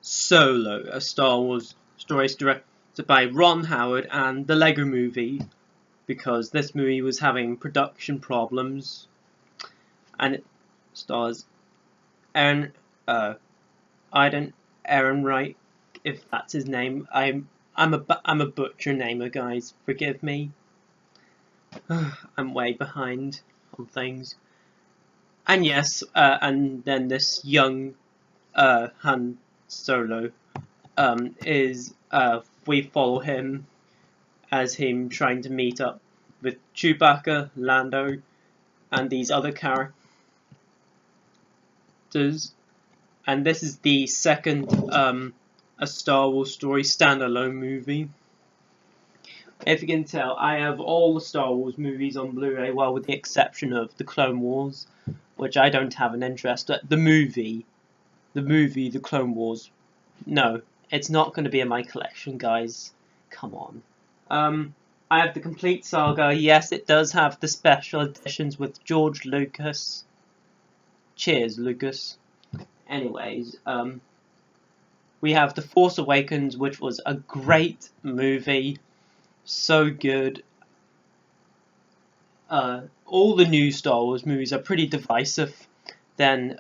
Solo, a Star Wars story directed by Ron Howard and the Lego Movie, because this movie was having production problems, and it stars Aaron, Iden Ehrenreich, if that's his name. I'm a butcher namer, guys. Forgive me. I'm way behind on things. And yes, and then this young Han Solo we follow him as him trying to meet up with Chewbacca, Lando, and these other characters. And this is the second A Star Wars Story standalone movie. If you can tell, I have all the Star Wars movies on Blu-ray, well, with the exception of the Clone Wars, which I don't have an interest in. The movie, The Clone Wars, no, it's not going to be in my collection, guys. Come on. I have the complete saga. Yes, it does have the special editions with George Lucas. Cheers, Lucas. Anyways, we have The Force Awakens, which was a great movie. So good. All the new Star Wars movies are pretty divisive. Then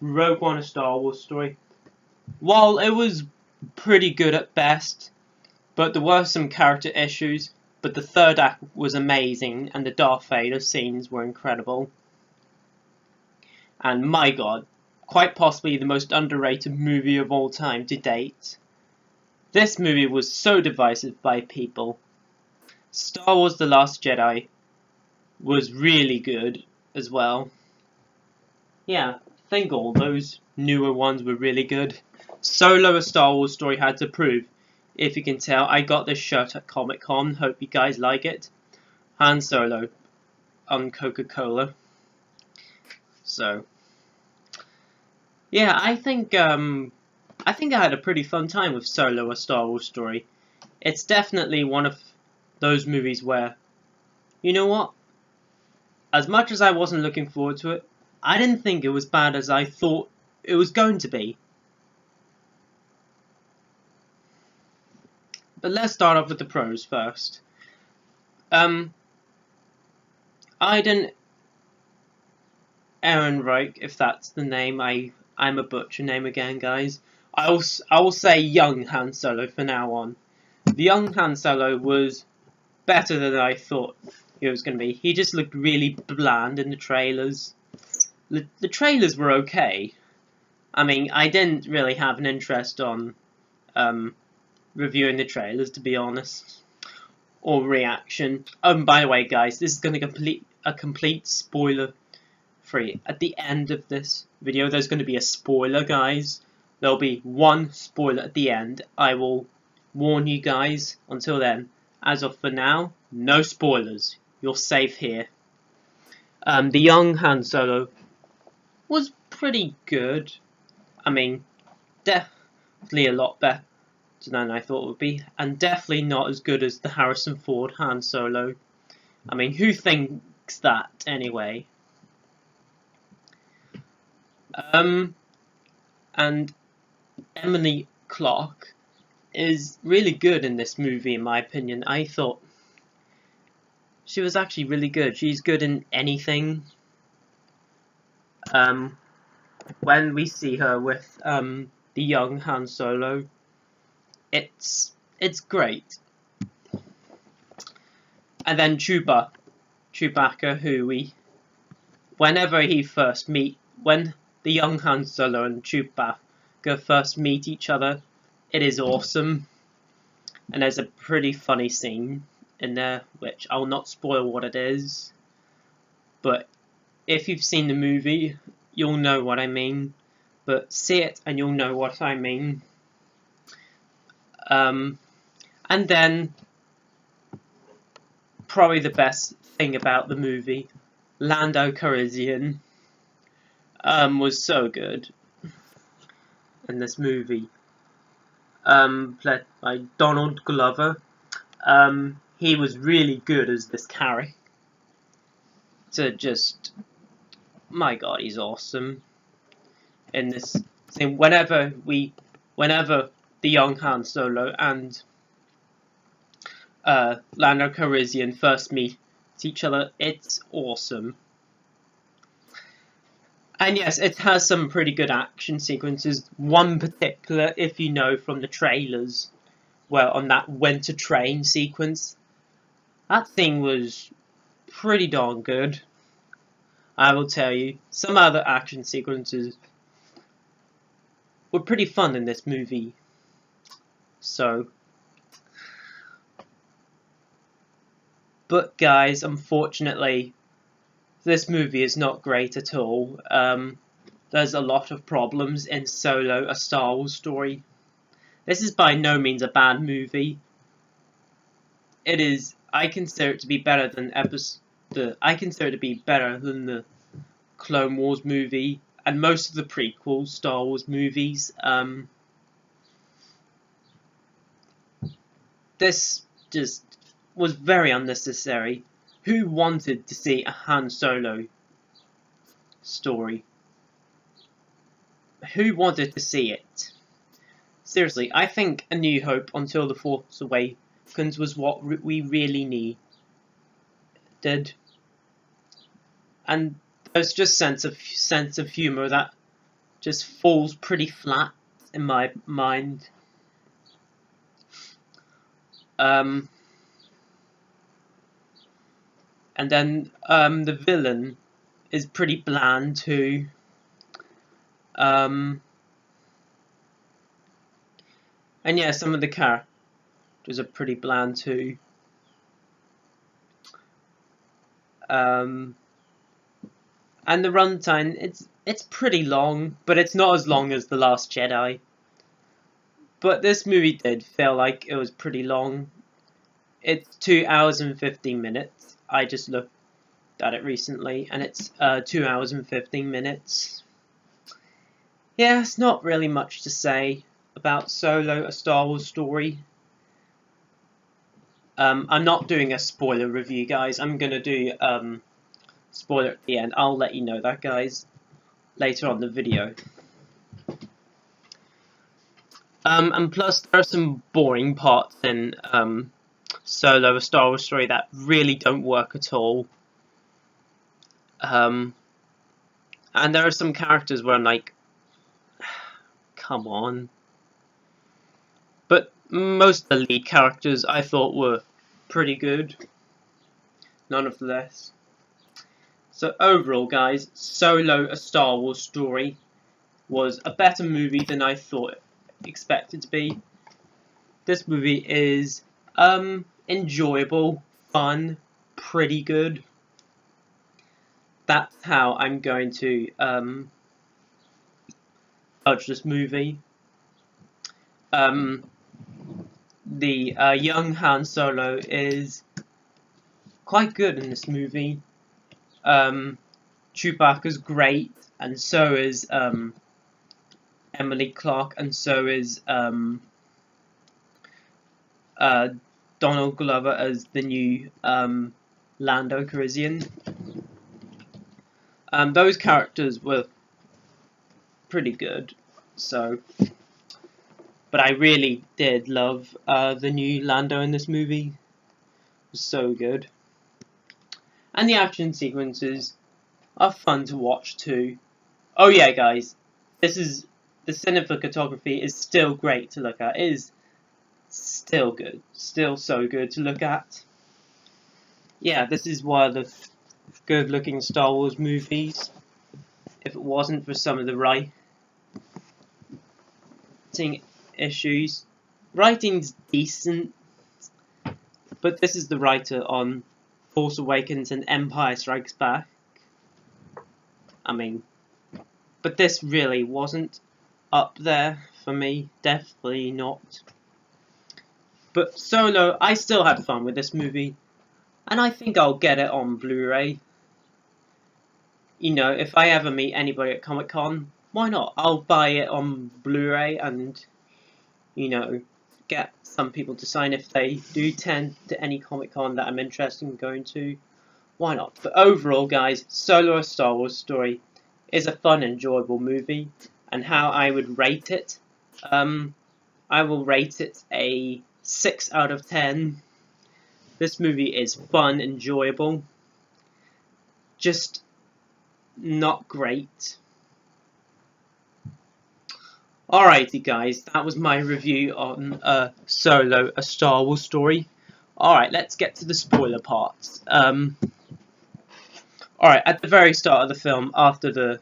Rogue One, A Star Wars Story, while it was pretty good at best, but there were some character issues. But the third act was amazing, and the Darth Vader scenes were incredible. And my god, quite possibly the most underrated movie of all time to date. This movie was so divisive by people. Star Wars The Last Jedi was really good as well. Yeah, I think all those newer ones were really good. Solo, A Star Wars Story had to prove. If you can tell, I got this shirt at Comic-Con. Hope you guys like it. Han Solo on Coca-Cola. So, yeah, I think I had a pretty fun time with Solo, A Star Wars Story. It's definitely one of those movies where, you know what? As much as I wasn't looking forward to it, I didn't think it was bad as I thought it was going to be. But let's start off with the pros first. Iden Ehrenreich, if that's the name. I'm a butcher name again, guys. I will say young Han Solo from now on. The young Han Solo was better than I thought it was going to be. He just looked really bland in the trailers. The trailers were okay. I mean, I didn't really have an interest on reviewing the trailers, to be honest, or reaction. By the way, guys, this is going to be a complete spoiler free. At the end of this video, there's going to be a spoiler, guys. There'll be one spoiler at the end. I will warn you guys. Until then, as of for now, no spoilers. You're safe here. The young Han Solo was pretty good. I mean, definitely a lot better than I thought it would be, and definitely not as good as the Harrison Ford Han Solo. I mean, who thinks that anyway? And Emily Clark is really good in this movie, in my opinion. I thought she was actually really good. She's good in anything. When we see her with the young Han Solo, it's great. And then Chewbacca, who when the young Han Solo and Chewbacca first meet each other, it is awesome. And there's a pretty funny scene in there, which I'll not spoil what it is. But if you've seen the movie, you'll know what I mean. But see it and you'll know what I mean. And then, probably the best thing about the movie, Lando Calrissian was so good in this movie. Played by Donald Glover. He was really good as this character. My god, he's awesome in this thing. Whenever we whenever the young Han Solo and Lando Calrissian first meet each other, it's awesome. And yes, it has some pretty good action sequences. One particular, if you know from the trailers, well, on that winter train sequence, that thing was pretty darn good. I will tell you, some other action sequences were pretty fun in this movie. So, but guys, unfortunately, this movie is not great at all. There's a lot of problems in Solo, a Star Wars story. This is by no means a bad movie. It is. I consider it to be better than the Clone Wars movie and most of the prequel Star Wars movies. This just was very unnecessary. Who wanted to see a Han Solo story? Who wanted to see it? Seriously, I think A New Hope Until the Force Awakens was what we really needed. And there's just sense of humor that just falls pretty flat in my mind. And then the villain is pretty bland too. And yeah, some of the characters are pretty bland too. And the runtime, it's pretty long, but it's not as long as The Last Jedi. But this movie did feel like it was pretty long. It's 2 hours and 15 minutes. I just looked at it recently, and it's 2 hours and 15 minutes. Yeah, it's not really much to say about Solo, a Star Wars story. I'm not doing a spoiler review, guys. I'm gonna do spoiler at the end. I'll let you know that, guys, later on in the video. And plus, there are some boring parts in Solo, a Star Wars story that really don't work at all. And there are some characters where I'm like, come on. But most of the lead characters I thought were pretty good. None of less. So overall, guys, Solo, a Star Wars story was a better movie than I thought expected to be. This movie is enjoyable, fun, pretty good. That's how I'm going to judge this movie. The young Han Solo is quite good in this movie. Chewbacca's great, and so is Emily Clark, and so is Donald Glover as the new Lando Calrissian. Those characters were pretty good, so. But I really did love the new Lando in this movie. It was so good. And the action sequences are fun to watch too. Oh yeah, guys, the cinematography is still great to look at. It is still good, still so good to look at. Yeah, this is one of the good-looking Star Wars movies. If it wasn't for some of the writing issues, writing's decent, but this is the writer on Force Awakens and Empire Strikes Back. I mean, but this really wasn't up there for me, definitely not. But Solo, I still had fun with this movie, and I think I'll get it on Blu-ray. You know, if I ever meet anybody at Comic-Con, why not? I'll buy it on Blu-ray and, you know, get some people to sign if they do tend to any Comic-Con that I'm interested in going to. Why not? But overall, guys, Solo, a Star Wars story is a fun, enjoyable movie, and how I would rate it, I will rate it a 6 out of 10. This movie is fun, enjoyable, just not great. Alrighty guys, that was my review on Solo, A Star Wars Story. Alright, let's get to the spoiler parts. Alright, at the very start of the film, after the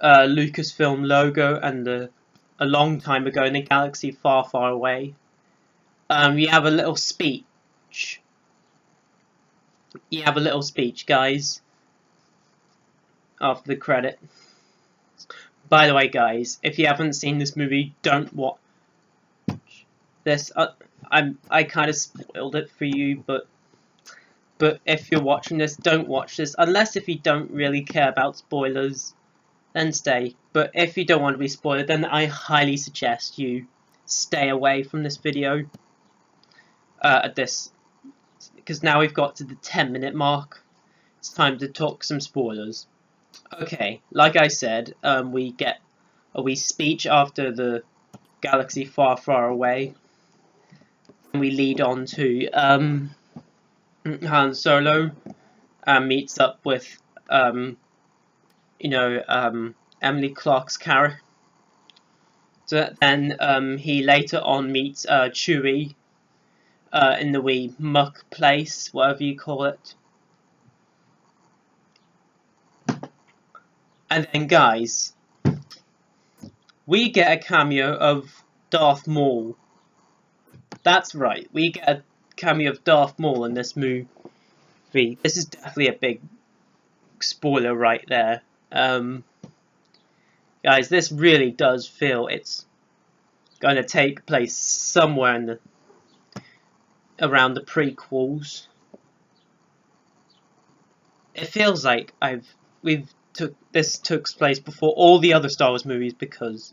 Lucasfilm logo and a long time ago in a galaxy far, far away, you have a little speech. You have a little speech, guys, after the credit. By the way, guys, if you haven't seen this movie, don't watch this. I kind of spoiled it for you, but if you're watching this, don't watch this unless if you don't really care about spoilers, then stay. But if you don't want to be spoiled, then I highly suggest you stay away from this video. At this, because now we've got to the 10-minute mark. It's time to talk some spoilers. Okay, like I said, we get a wee speech after the galaxy far, far away. And we lead on to Han Solo meets up with Emily Clark's character. Then he later on meets Chewie in the wee muck place, whatever you call it. And then, guys, we get a cameo of Darth Maul. That's right, we get a cameo of Darth Maul in this movie. This is definitely a big spoiler right there. Guys, this really does feel it's going to take place somewhere in around the prequels. It feels like this took place before all the other Star Wars movies because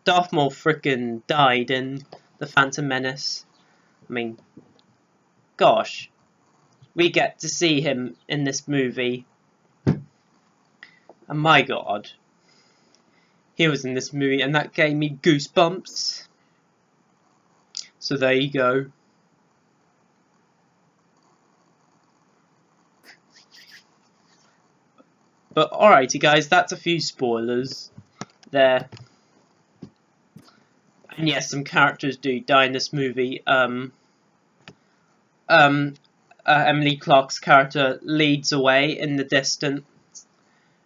Darth Maul frickin' died in The Phantom Menace. I mean, gosh, we get to see him in this movie, and my god, he was in this movie and that gave me goosebumps. So there you go. But alrighty guys, that's a few spoilers there. And yes, some characters do die in this movie. Emily Clark's character leads away in the distance,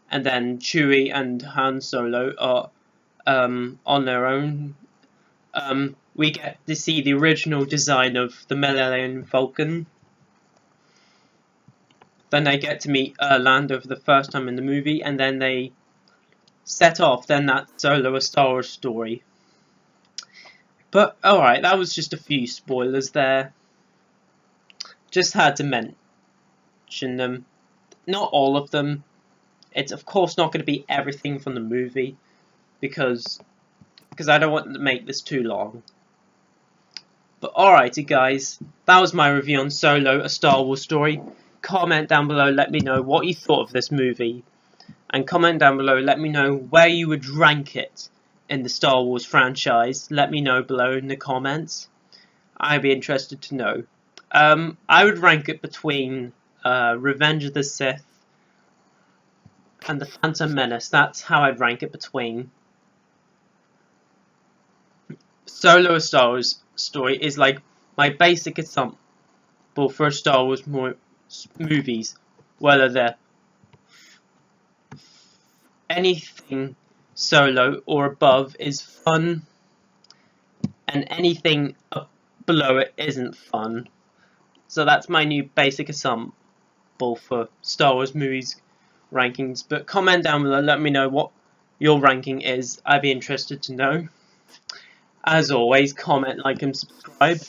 and then Chewie and Han Solo are on their own. We get to see the original design of the Millennium Falcon. Then they get to meet Lando for the first time in the movie, and then they set off. Then that's Solo, A Star Wars Story. But alright, that was just a few spoilers there. Just had to mention them. Not all of them. It's of course not going to be everything from the movie, because I don't want to make this too long. But alrighty guys, that was my review on Solo, A Star Wars Story. Comment down below, let me know what you thought of this movie. And comment down below, let me know where you would rank it in the Star Wars franchise. Let me know below in the comments. I'd be interested to know. I would rank it between Revenge of the Sith and The Phantom Menace. That's how I'd rank it between. Solo, A Star Wars Story is like my basic example for Star Wars movies, whether they're anything Solo or above is fun, and anything up below it isn't fun. So that's my new basic example for Star Wars movies rankings. But comment down below, let me know what your ranking is. I'd be interested to know. As always, comment, like, and subscribe.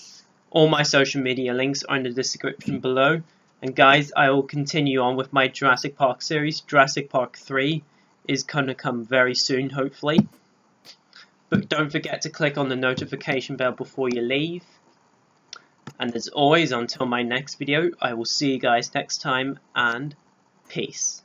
All my social media links are in the description below. And guys, I will continue on with my Jurassic Park series. Jurassic Park 3 is going to come very soon, hopefully. But don't forget to click on the notification bell before you leave. And as always, until my next video, I will see you guys next time, and peace.